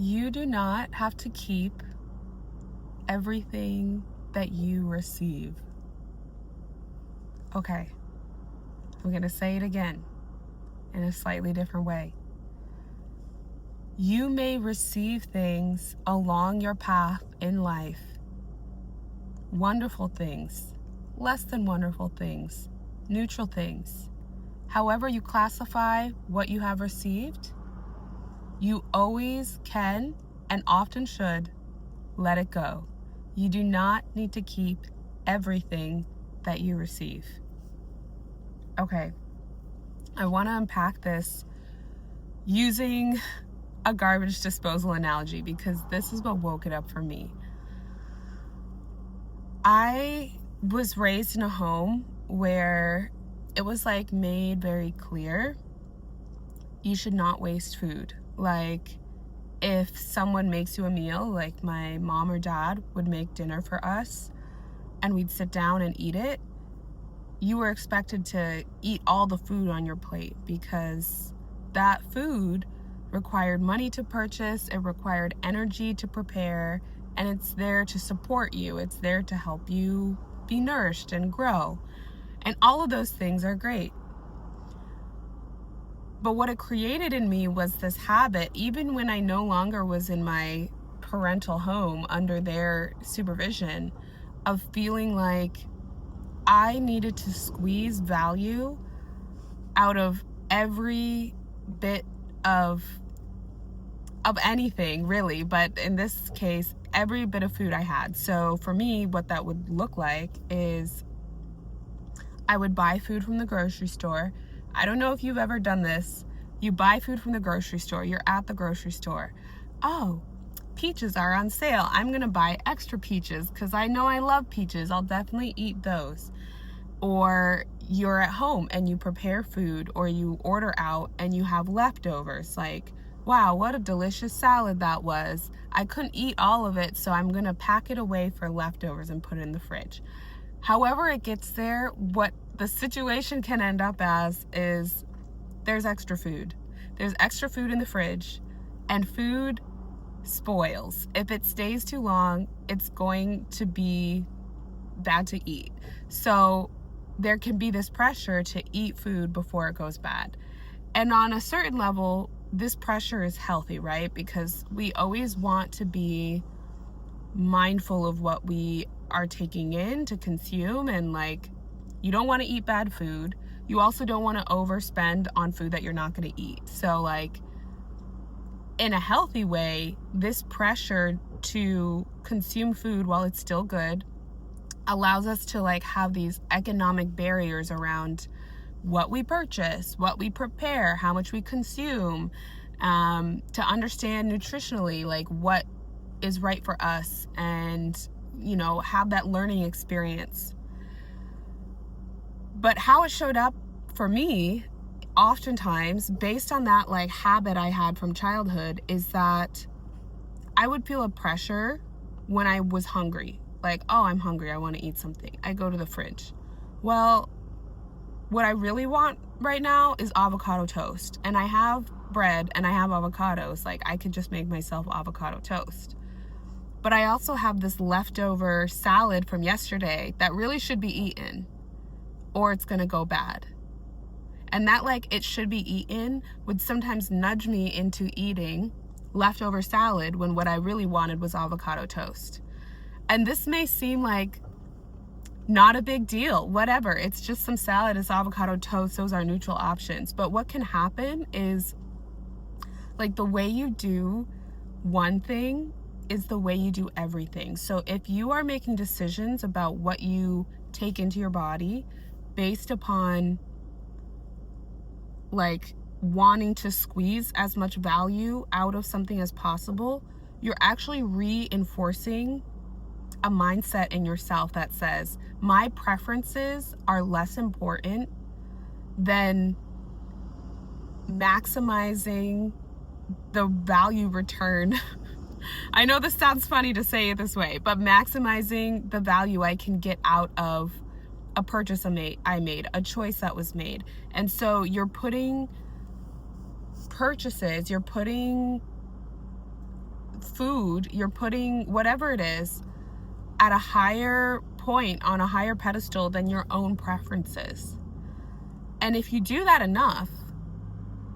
You do not have to keep everything that you receive. Okay, I'm going to say it again in a slightly different way. You may receive things along your path in life, wonderful things, less than wonderful things, neutral things. However you classify what you have received, you always can and often should let it go. You do not need to keep everything that you receive. Okay, I want to unpack this using a garbage disposal analogy because this is what woke it up for me. I was raised in a home where it was like made very clear you should not waste food. Like, if someone makes you a meal, like my mom or dad would make dinner for us and we'd sit down and eat it, you were expected to eat all the food on your plate because that food required money to purchase, it required energy to prepare, and it's there to support you. It's there to help you be nourished and grow. And all of those things are great. But what it created in me was this habit, even when I no longer was in my parental home under their supervision, of feeling like I needed to squeeze value out of every bit of anything, really, but in this case, every bit of food I had. So for me, what that would look like is I would buy food from the grocery store. I don't know if you've ever done this. You buy food from the grocery store. You're at the grocery store. Oh, peaches are on sale. I'm going to buy extra peaches because I know I love peaches. I'll definitely eat those. Or you're at home and you prepare food, or you order out and you have leftovers. Like, wow, what a delicious salad that was. I couldn't eat all of it, so I'm going to pack it away for leftovers and put it in the fridge. However it gets there, what the situation can end up as is there's extra food. There's extra food in the fridge, and food spoils. If it stays too long, it's going to be bad to eat. So there can be this pressure to eat food before it goes bad. And on a certain level, this pressure is healthy, right? Because we always want to be mindful of what we are taking in to consume, and like, you don't want to eat bad food. You also don't want to overspend on food that you're not going to eat. So like, in a healthy way, this pressure to consume food while it's still good allows us to like have these economic barriers around what we purchase, what we prepare, how much we consume, to understand nutritionally like what is right for us, and have that learning experience. But how it showed up for me, oftentimes based on that like habit I had from childhood, is that I would feel a pressure when I was hungry. Like, oh, I'm hungry, I want to eat something. I go to the fridge. Well, what I really want right now is avocado toast. And I have bread and I have avocados. Like, I could just make myself avocado toast. But I also have this leftover salad from yesterday that really should be eaten, or it's going to go bad. And that like it should be eaten would sometimes nudge me into eating leftover salad when what I really wanted was avocado toast. And this may seem like not a big deal, whatever. It's just some salad, it's avocado toast. Those are neutral options. But what can happen is like the way you do one thing is the way you do everything. So if you are making decisions about what you take into your body based upon like wanting to squeeze as much value out of something as possible, you're actually reinforcing a mindset in yourself that says, my preferences are less important than maximizing the value return. I know this sounds funny to say it this way, but maximizing the value I can get out of a purchase I made, a choice that was made. And so you're putting purchases, you're putting food, you're putting whatever it is at a higher point, on a higher pedestal than your own preferences. And if you do that enough,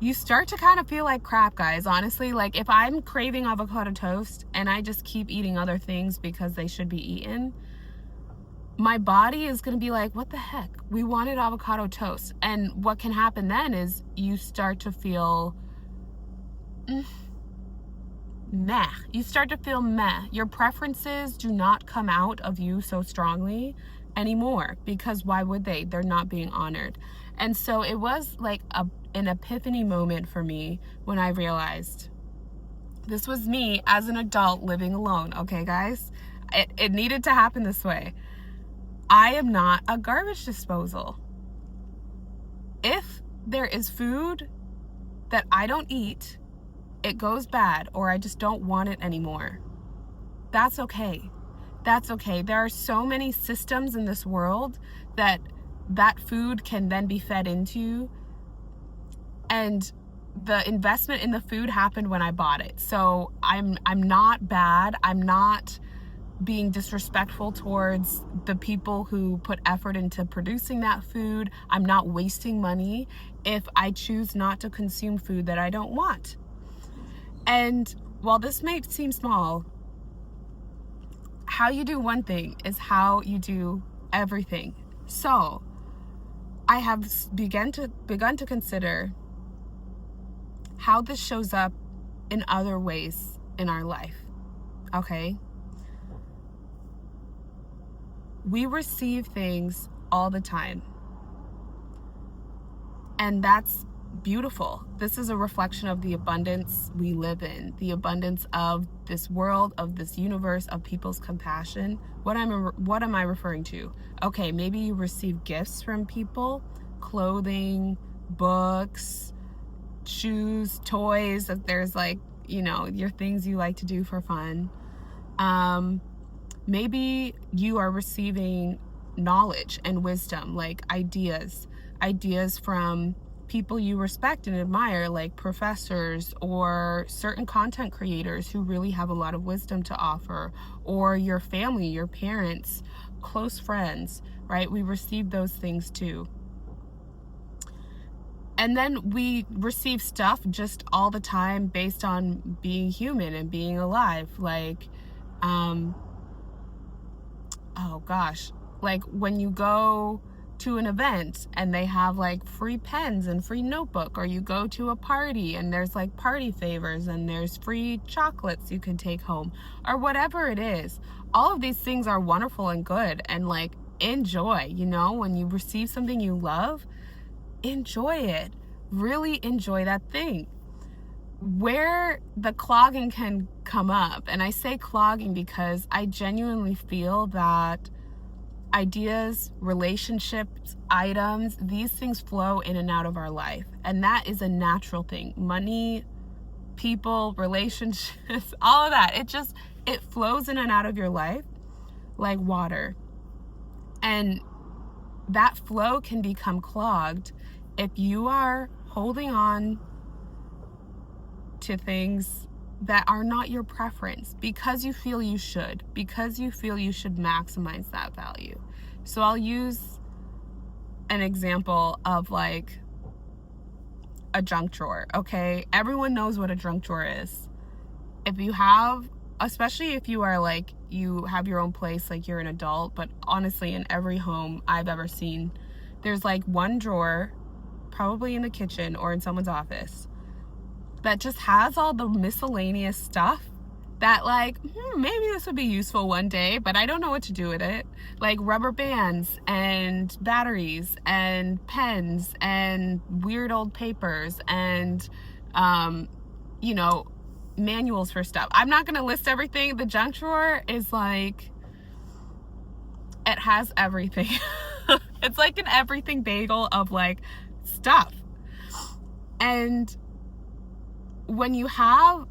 you start to kind of feel like crap, guys. Honestly, like if I'm craving avocado toast and I just keep eating other things because they should be eaten, my body is going to be like, what the heck? We wanted avocado toast. And what can happen then is you start to feel meh. You start to feel meh. Your preferences do not come out of you so strongly anymore, because why would they? They're not being honored. And so it was like an epiphany moment for me when I realized this was me as an adult living alone. Okay, guys? It needed to happen this way. I am not a garbage disposal. If there is food that I don't eat, it goes bad, or I just don't want it anymore, that's okay. That's okay. There are so many systems in this world that food can then be fed into, and the investment in the food happened when I bought it. So I'm not bad. I'm not being disrespectful towards the people who put effort into producing that food. I'm not wasting money if I choose not to consume food that I don't want. And while this may seem small, how you do one thing is how you do everything. So I have begun to consider how this shows up in other ways in our life. Okay? We receive things all the time. And that's beautiful. This is a reflection of the abundance we live in, the abundance of this world, of this universe, of people's compassion. What am I referring to? Okay, maybe you receive gifts from people, clothing, books, shoes, toys. There's like, your things you like to do for fun. Maybe you are receiving knowledge and wisdom, like ideas from people you respect and admire, like professors or certain content creators who really have a lot of wisdom to offer, or your family, your parents, close friends, right? We receive those things too. And then we receive stuff just all the time based on being human and being alive. Like, like when you go to an event and they have like free pens and free notebook, or you go to a party and there's like party favors and there's free chocolates you can take home, or whatever it is. All of these things are wonderful and good, and like enjoy, when you receive something you love, enjoy it. Really enjoy that thing. Where the clogging can come up, and I say clogging because I genuinely feel that ideas, relationships, items, these things flow in and out of our life. And that is a natural thing. Money, people, relationships, all of that. It flows in and out of your life like water. And that flow can become clogged if you are holding on to things that are not your preference because you feel you should maximize that value. So I'll use an example of like a junk drawer, okay? Everyone knows what a junk drawer is. If you have, especially if you are like, you have your own place, like you're an adult, but honestly in every home I've ever seen, there's like one drawer, probably in the kitchen or in someone's office, that just has all the miscellaneous stuff that like, maybe this would be useful one day, but I don't know what to do with it. Like rubber bands and batteries and pens and weird old papers and, manuals for stuff. I'm not going to list everything. The junk drawer is like, it has everything. It's like an everything bagel of like stuff. And when you have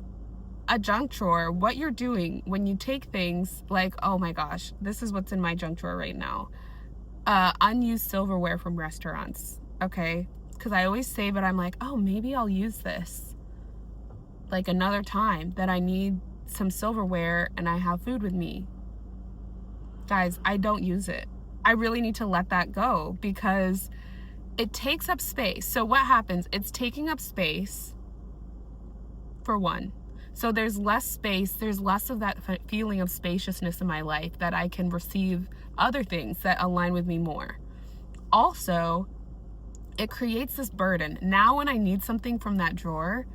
a junk drawer, what you're doing when you take things like, oh my gosh, this is what's in my junk drawer right now. Unused silverware from restaurants, okay? Because I always save it. I'm like, oh, maybe I'll use this like another time that I need some silverware and I have food with me. Guys, I don't use it. I really need to let that go because it takes up space. So what happens? It's taking up space, for one. So there's less space, there's less of that feeling of spaciousness in my life that I can receive other things that align with me more. Also, it creates this burden. Now when I need something from that drawer,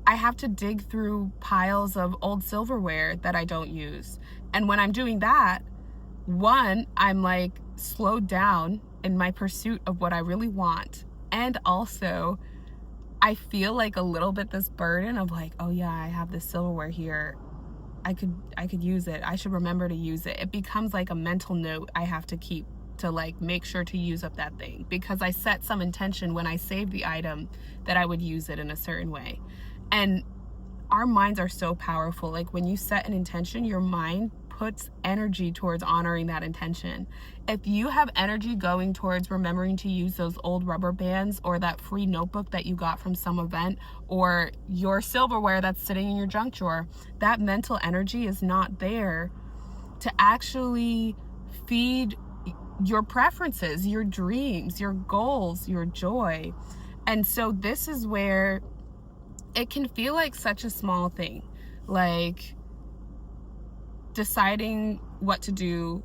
I have to dig through piles of old silverware that I don't use. And when I'm doing that, one, I'm like slowed down in my pursuit of what I really want. And also, I feel like a little bit this burden of like, oh yeah, I have this silverware here. I could use it. I should remember to use it. It becomes like a mental note I have to keep to like make sure to use up that thing because I set some intention when I saved the item that I would use it in a certain way. And our minds are so powerful. Like when you set an intention, your mind puts energy towards honoring that intention. If you have energy going towards remembering to use those old rubber bands or that free notebook that you got from some event or your silverware that's sitting in your junk drawer, that mental energy is not there to actually feed your preferences, your dreams, your goals, your joy. And so this is where it can feel like such a small thing, like deciding what to do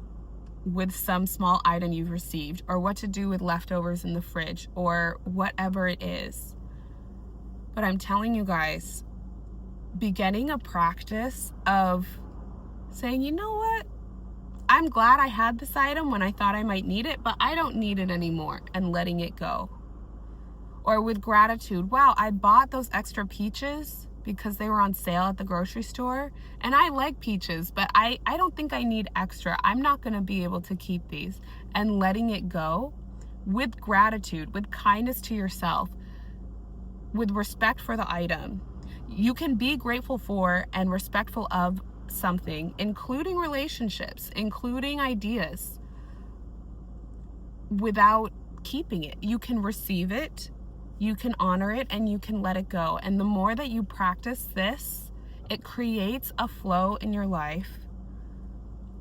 with some small item you've received or what to do with leftovers in the fridge or whatever it is. But I'm telling you guys, beginning a practice of saying, you know what? I'm glad I had this item when I thought I might need it, but I don't need it anymore, and letting it go. Or with gratitude, wow, I bought those extra peaches because they were on sale at the grocery store, and I like peaches, but I don't think I need extra. I'm not going to be able to keep these, and letting it go with gratitude, with kindness to yourself, with respect for the item. You can be grateful for and respectful of something, including relationships, including ideas, without keeping it. You can receive it, you can honor it, and you can let it go. And the more that you practice this, it creates a flow in your life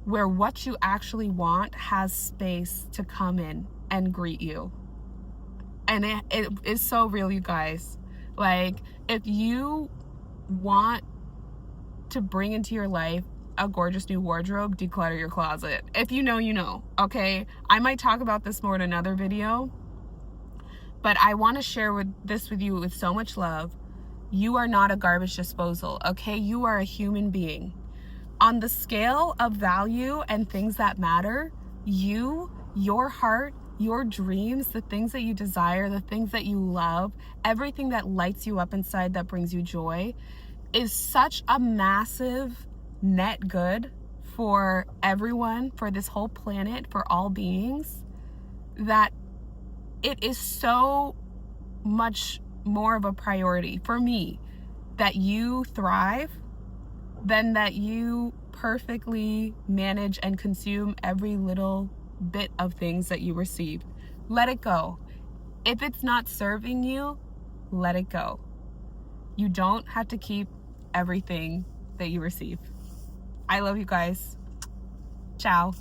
where what you actually want has space to come in and greet you. And it is so real, you guys. Like, if you want to bring into your life a gorgeous new wardrobe, declutter your closet. If you know, you know, okay? I might talk about this more in another video, but I want to share this with you with so much love. You are not a garbage disposal, okay? You are a human being. On the scale of value and things that matter, you, your heart, your dreams, the things that you desire, the things that you love, everything that lights you up inside that brings you joy is such a massive net good for everyone, for this whole planet, for all beings, that it is so much more of a priority for me that you thrive than that you perfectly manage and consume every little bit of things that you receive. Let it go. If it's not serving you, let it go. You don't have to keep everything that you receive. I love you guys. Ciao.